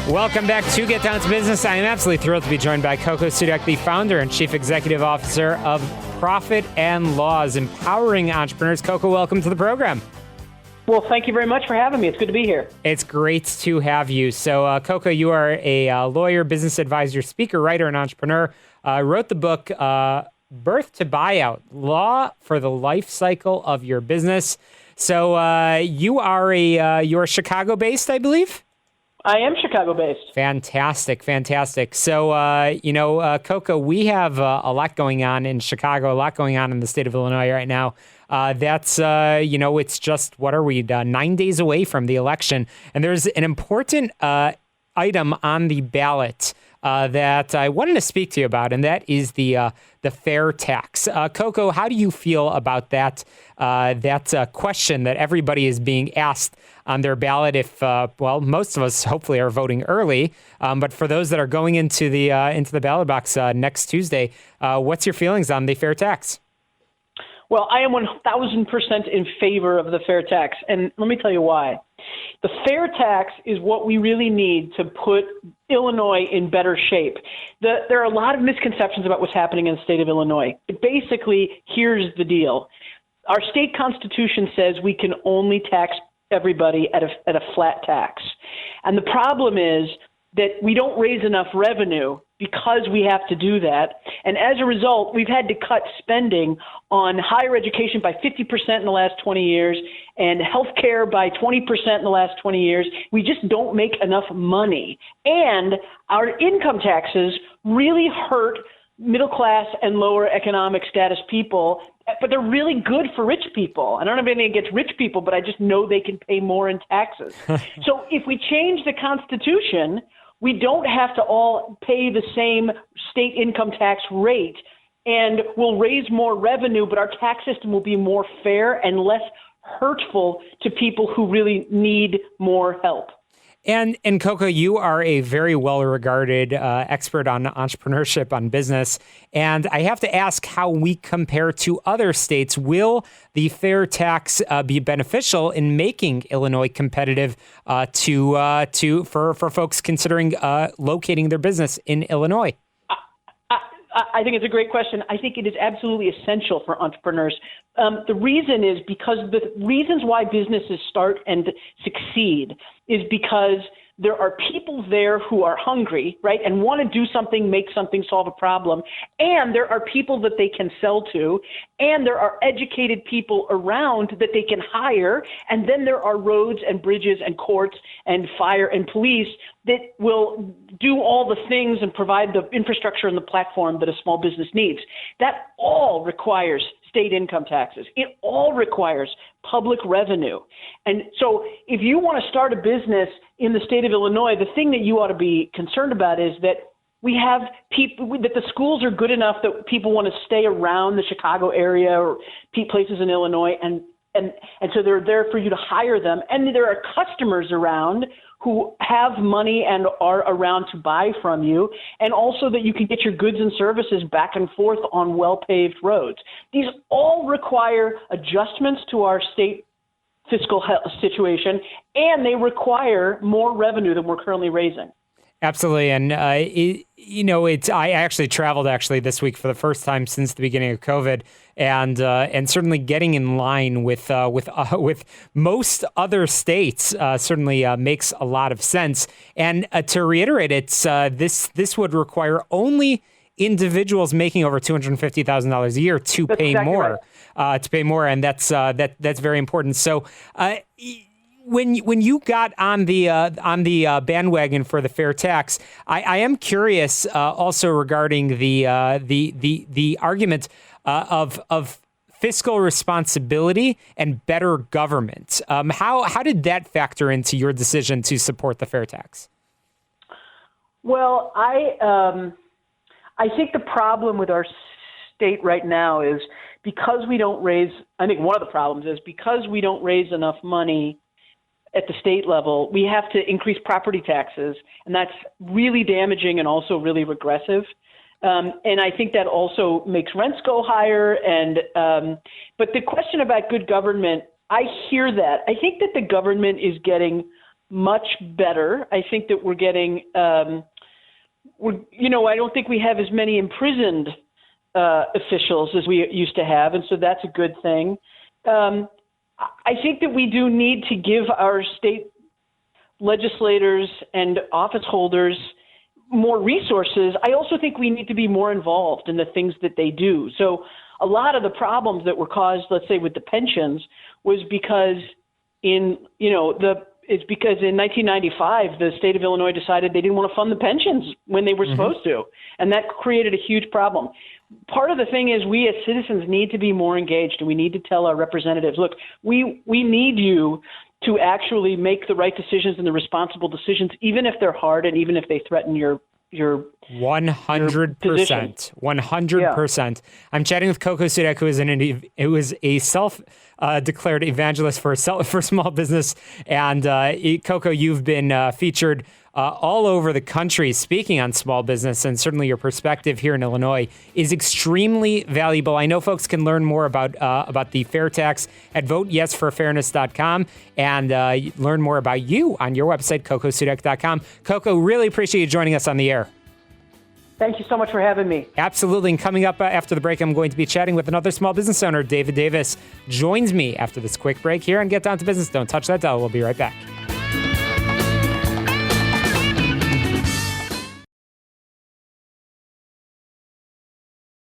Welcome back to Get Down to Business. I am absolutely thrilled to be joined by Coco Soodek, the founder and chief executive officer of Profit and Laws, empowering entrepreneurs. Coco, welcome to the program. Well, thank you very much for having me. It's good to be here. It's great to have you. So, Coco, you are a lawyer, business advisor, speaker, writer, and entrepreneur. Wrote the book, Birth to Buyout, Law for the Life Cycle of Your Business. So you're Chicago-based, I believe? I am Chicago-based. Fantastic. So, Coco, we have a lot going on in Chicago, a lot going on in the state of Illinois right now. It's just, 9 days away from the election. And there's an important item on the ballot that I wanted to speak to you about, and that is the fair tax. Coco, how do you feel about that question that everybody is being asked on their ballot? If most of us hopefully are voting early, but for those that are going into the ballot box next Tuesday, what's your feelings on the fair tax? Well, I am 1,000% in favor of the fair tax, and let me tell you why. The fair tax is what we really need to put Illinois in better shape. There are a lot of misconceptions about what's happening in the state of Illinois. But basically, here's the deal. Our state constitution says we can only tax everybody at a flat tax. And the problem is that we don't raise enough revenue because we have to do that. And as a result, we've had to cut spending on higher education by 50% in the last 20 years and healthcare by 20% in the last 20 years. We just don't make enough money. And our income taxes really hurt middle class and lower economic status people, but they're really good for rich people. I don't have anything against rich people, but I just know they can pay more in taxes. So if we change the Constitution, we don't have to all pay the same state income tax rate, and we'll raise more revenue, but our tax system will be more fair and less hurtful to people who really need more help. And Coco, you are a very well-regarded expert on entrepreneurship, on business. And I have to ask how we compare to other states. Will the fair tax be beneficial in making Illinois competitive for folks considering locating their business in Illinois? I think it's a great question. I think it is absolutely essential for entrepreneurs. The reason is because the reasons why businesses start and succeed is because there are people there who are hungry, right, and want to do something, make something, solve a problem, and there are people that they can sell to, and there are educated people around that they can hire, and then there are roads and bridges and courts and fire and police that will do all the things and provide the infrastructure and the platform that a small business needs. That all requires state income taxes. It all requires public revenue. And so if you want to start a business in the state of Illinois, the thing that you ought to be concerned about is that we have people, that the schools are good enough that people want to stay around the Chicago area or places in Illinois, and so they're there for you to hire them. And there are customers around who have money and are around to buy from you, and also that you can get your goods and services back and forth on well-paved roads. These all require adjustments to our state fiscal situation, and they require more revenue than we're currently raising. Absolutely. And, I actually traveled this week for the first time since the beginning of COVID, and certainly getting in line with most other states certainly makes a lot of sense. And to reiterate, this would require only individuals making over $250,000 a year to pay more, and that's very important. So, When you got on the bandwagon for the fair tax, I am curious also regarding the argument of fiscal responsibility and better government. How did that factor into your decision to support the fair tax? Well, I think the problem with our state right now is because we don't raise. I think one of the problems is because we don't raise enough money at the state level, we have to increase property taxes, and that's really damaging and also really regressive. And I think that also makes rents go higher. But the question about good government, I hear that. I think that the government is getting much better. I think that we're getting, I don't think we have as many imprisoned officials as we used to have, and so that's a good thing. I think that we do need to give our state legislators and office holders more resources. I also think we need to be more involved in the things that they do. So a lot of the problems that were caused, let's say, with the pensions was because in 1995, the state of Illinois decided they didn't want to fund the pensions when they were supposed to. And that created a huge problem. Part of the thing is we as citizens need to be more engaged, and we need to tell our representatives, look, we need you to actually make the right decisions and the responsible decisions, even if they're hard and even if they threaten your 100%. 100%. I'm chatting with Coco Soodek, who is a self-declared evangelist for small business. And Coco, you've been featured all over the country speaking on small business, and certainly your perspective here in Illinois is extremely valuable. I know folks can learn more about the fair tax at voteyesforfairness.com and learn more about you on your website, cocosoodek.com. Coco, really appreciate you joining us on the air. Thank you so much for having me. Absolutely. And coming up after the break, I'm going to be chatting with another small business owner. David Davis joins me after this quick break here on Get Down to Business. Don't touch that dial. We'll be right back.